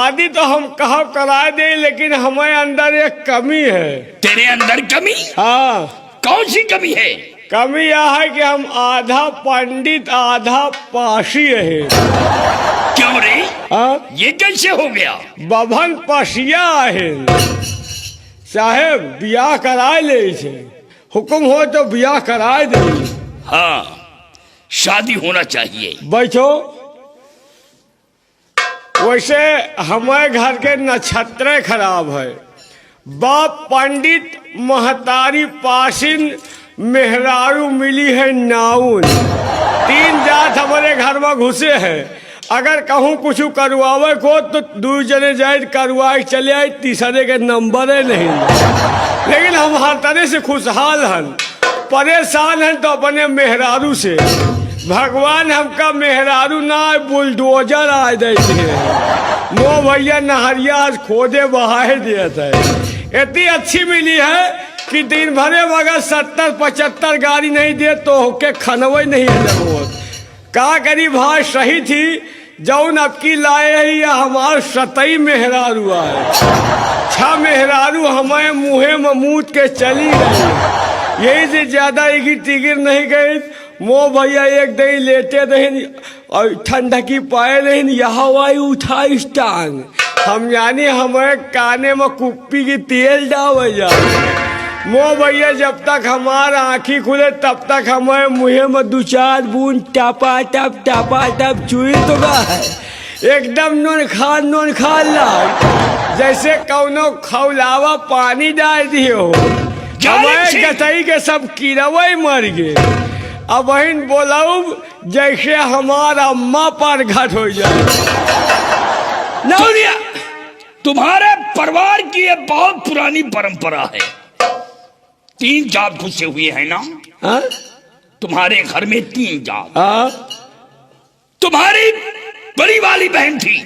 शादी तो हम कहा करा दे, लेकिन हमारे अंदर एक कमी है। तेरे अंदर कमी? हाँ। कौन सी कमी है? कमी यह है कि हम आधा पंडित आधा पाशी है। क्यों रे? हाँ? ये कैसे हो गया? बभन पसिया है साहेब, ब्याह कराए ले छे। हुक्म हो तो ब्याह कराए दे। हाँ, शादी होना चाहिए। बैठो। वैसे हमारे घर के नक्षत्र खराब है। बाप पंडित महतारी पासिन मेहरारू मिली है नाउन। 3 जात हमारे घर में घुसे हैं। अगर कहूँ कुछ करवावे को तो 2 जने जाए करवाए चले आए, तीसरे के नंबर है नहीं। लेकिन हम हर तरह से खुशहाल हैं। परेशान हैं तो अपने मेहरारू से। भगवान हमका मेहरारू ना बुलडोजर आ देते हैं। वो भैया नहरिया आज खोदे बहाए देता है। इतनी अच्छी मिली है कि दिन भरे मगर 70-75 गाड़ी नहीं दे तो होके खनवे नहीं है जरूरत। का करी भाई सही थी जौन आपकी लाए है या हमार सतई मेहरारू आए। 6 मेहरारू हमारे मुँहे ममूद के चली गई। यही से ज्यादा इगिर नहीं गई। मो भैया एक दही लेटे रहे और ठंडकी पाए रहे, यहाँ वाई उठा स्टांग। हम यानी हमारे काने में कुप्पी की तेल डाल जाए। मो भैया जब तक हमारा आँखी खुले तब तक हमारे मुँह में 2-4 बूंद टपा टप चुई तो है। एकदम नोन खा ला जैसे कौनो खौलावा पानी डाल दिए हो। हमारे गतई के सब कीड़ावे मर गए। अब बहन बोलाऊ जैसे हमारा अम्मा पर घट हो जाए। नौनिया, तुम्हारे परिवार की ये बहुत पुरानी परंपरा है। 3 जात घुसे हुए हैं ना? हाँ? तुम्हारे घर में 3 जात। हाँ? तुम्हारी बड़ी वाली बहन थी,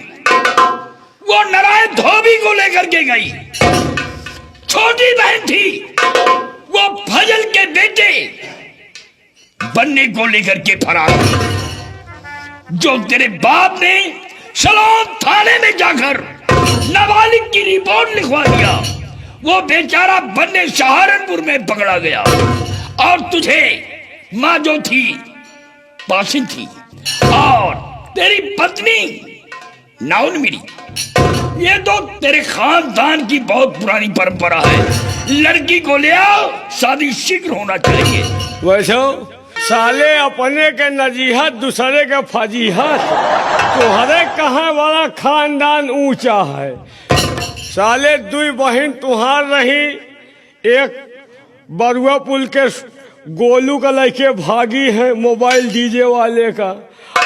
वो नारायण धोबी को लेकर के गई। छोटी बहन थी, वो फजल के बेटे बनने को लेकर के फरार हुई। जो तेरे बाप ने सलोन थाने में जाकर नाबालिग की रिपोर्ट लिखवा दिया, वो बेचारा बनने सहारनपुर में पकड़ा गया। और तुझे माँ जो थी पासिन थी और तेरी पत्नी नाउन मिली। ये तो तेरे खानदान की बहुत पुरानी परंपरा है। लड़की को ले आओ, शादी शीघ्र होना चाहिए। वैसे साले अपने के नजीहत दूसरे के फजीहत। तुम्हारे कहाँ वाला खानदान ऊंचा है। साले 2 बहन तुहार रही, एक बरुआ पुल के गोलू का लड़के भागी है मोबाइल डीजे वाले का,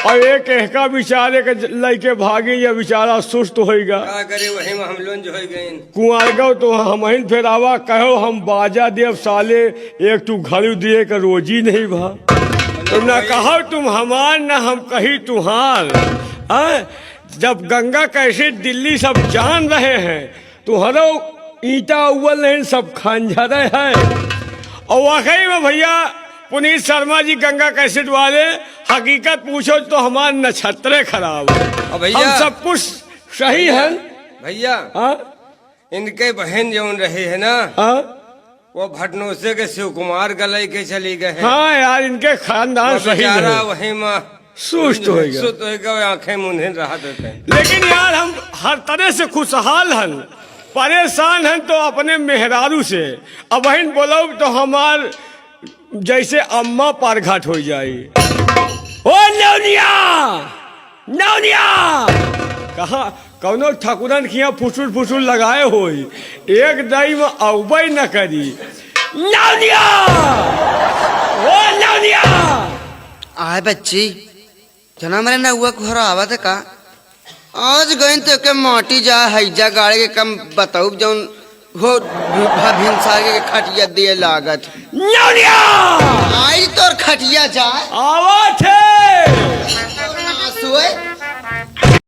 और एक का बेचारे के लड़के भागे या बेचारा सुस्त होगा। वही में हम लोग जो हो गए कुआर गो तो हम फिर आवा कहो हम बाजा देव साले एक तू घड़ू दिए का रोजी नहीं भा। तो न कहो तुम हमार न हम कही तुहार। जब गंगा कैसे दिल्ली सब जान रहे हैं, तुम्हारो ईटा उवल नहीं सब खंजरे है। और वाकई में भैया पुनीत शर्मा जी गंगा कैसेट वाले हकीकत पूछो तो हमारे नक्षत्र खराब है। हम सब कुछ सही है भैया। इनके बहन जो रहे है ना, वो भटनोसे के शिव कुमार गलई के चली गए। हाँ यार, इनके खानदान सही है। वही में सुस्त होगा, आंखें मुंह रहा देते हैं। लेकिन यार हम हर तरह से खुशहाल हैं। परेशान हैं तो अपने मेहरारू से। अब बहन बोलो तो हमार जैसे अम्मा पर घाट हो जाए। ओ नौनिया, नौनिया कहा कौनो ठाकुरन खिया फुसुल लगाए हो, एक दई में अवबे न करी। नौनिया, ओ नौनिया आए बच्ची जना मेरे नौआ घर आवत का आज गई तो के माटी जा हैजा गाड़ी के कम बताऊ जौन हो भिनसा के खटिया दिए लागत। नौनिया आई तोर खटिया जा आवा थे। सोए